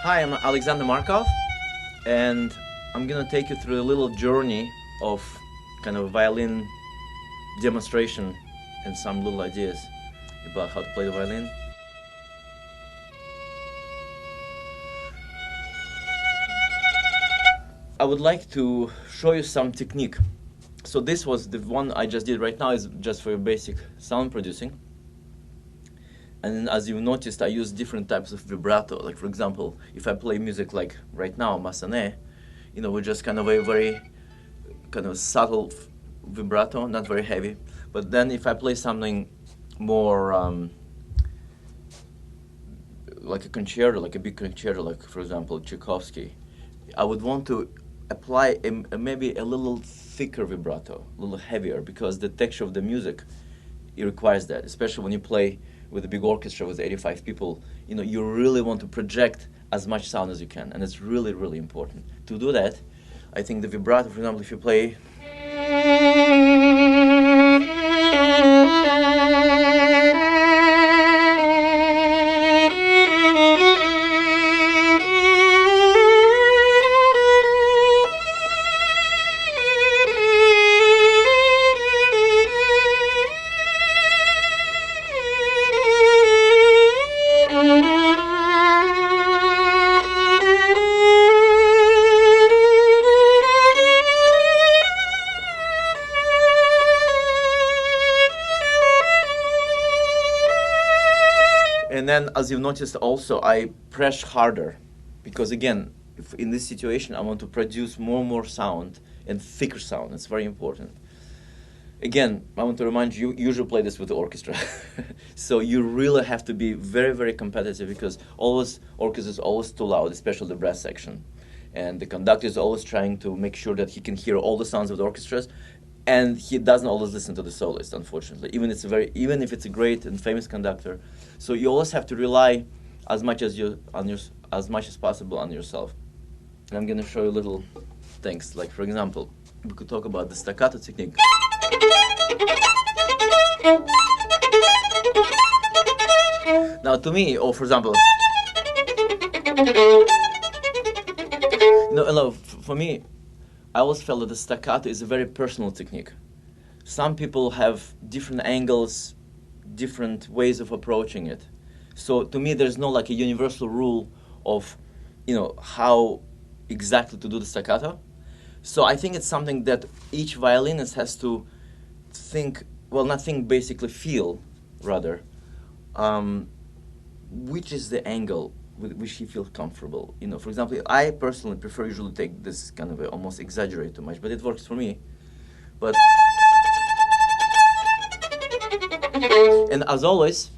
Hi, I'm Alexander Markov, and I'm gonna take you through a little journey of kind of violin demonstration and some little ideas about how to play the violin. I would like to show you some technique. So this was the one I just did right now, is just for your basic sound producing. And as you noticed, I use different types of vibrato. Like, for example, if I play music like right now, Massenet, we're just kind of a very kind of subtle vibrato, not very heavy. But then if I play something more like a concerto, like a big concerto, like, for example, Tchaikovsky, I would want to apply maybe a little thicker vibrato, a little heavier, because the texture of the music, it requires that, especially when you play with a big orchestra with 85 people. You really want to project as much sound as you can, and it's really, really important. To do that, I think the vibrato, for example, if you play and then, as you've noticed also, I press harder, because again, if in this situation I want to produce more and more sound and thicker sound. It's very important. Again, I want to remind you, you usually play this with the orchestra. So you really have to be very, very competitive, because orchestra is always too loud, especially the brass section. And the conductor is always trying to make sure that he can hear all the sounds of the orchestras, and he doesn't always listen to the soloist, unfortunately, even if it's a great and famous conductor. So you always have to rely as much as possible on yourself. And I'm going to show you little things. Like, for example, we could talk about the staccato technique. Now, to me, or for example, for me, I always felt that the staccato is a very personal technique. Some people have different angles, different ways of approaching it. So to me, there's no like a universal rule of, how exactly to do the staccato. So I think it's something that each violinist has to basically feel, rather, which is the angle with which he feels comfortable. For example, I personally prefer usually take this kind of almost exaggerate too much, but it works for me. But and as always,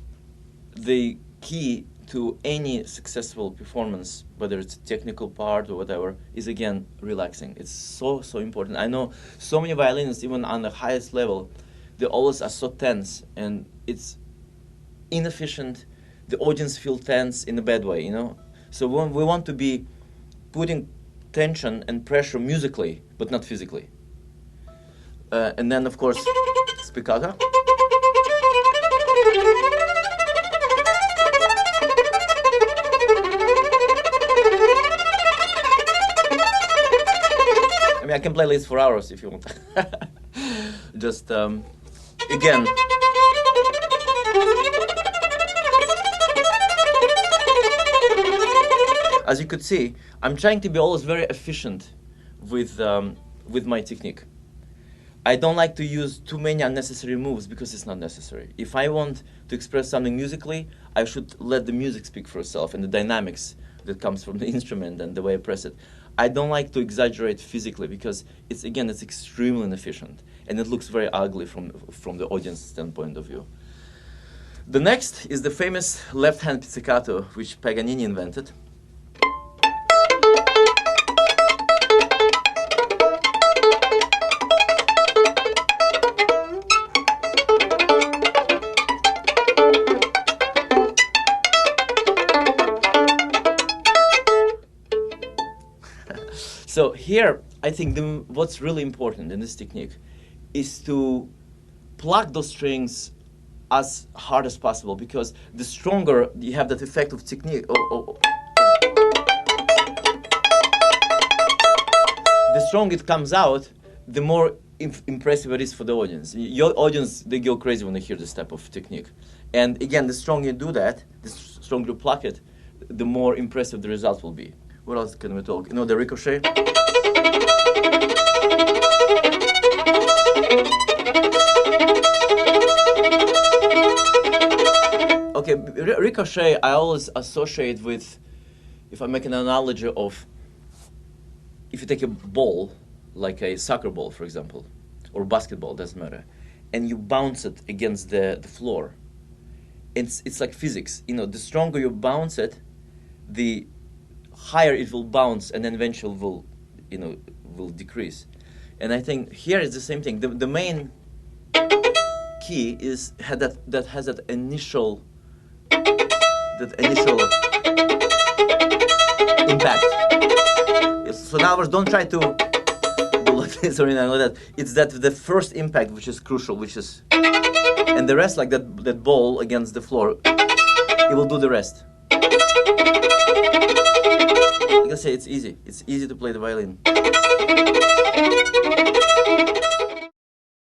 the key to any successful performance, whether it's a technical part or whatever, is again relaxing. It's so important. I know so many violinists, even on the highest level, they always are so tense, and it's inefficient. The audience feel tense in a bad way, So we want to be putting tension and pressure musically, but not physically. And then, of course, spiccato. I mean, I can play this for hours if you want. Just, again. As you could see, I'm trying to be always very efficient with my technique. I don't like to use too many unnecessary moves, because it's not necessary. If I want to express something musically, I should let the music speak for itself, and the dynamics that comes from the instrument and the way I press it. I don't like to exaggerate physically, because it's extremely inefficient, and it looks very ugly from the audience standpoint of view. The next is the famous left-hand pizzicato, which Paganini invented. So here, I think what's really important in this technique is to pluck those strings as hard as possible, because the stronger you have that effect of technique, stronger it comes out, the more impressive it is for the audience. Your audience, they go crazy when they hear this type of technique. And again, the stronger you do that, the stronger you pluck it, the more impressive the result will be. What else can we talk? You know, the ricochet. Okay, ricochet I always associate with, if I make an analogy of, if you take a ball, like a soccer ball, for example, or basketball, doesn't matter, and you bounce it against the floor, it's like physics. You know, the stronger you bounce it, the higher it will bounce, and then eventually will decrease. And I think here is the same thing. The main key is that has that initial impact. So in other words, don't try to do like this or anything like that. It's that the first impact which is crucial, and the rest, like that ball against the floor, it will do the rest. Like I say, it's easy. It's easy to play the violin.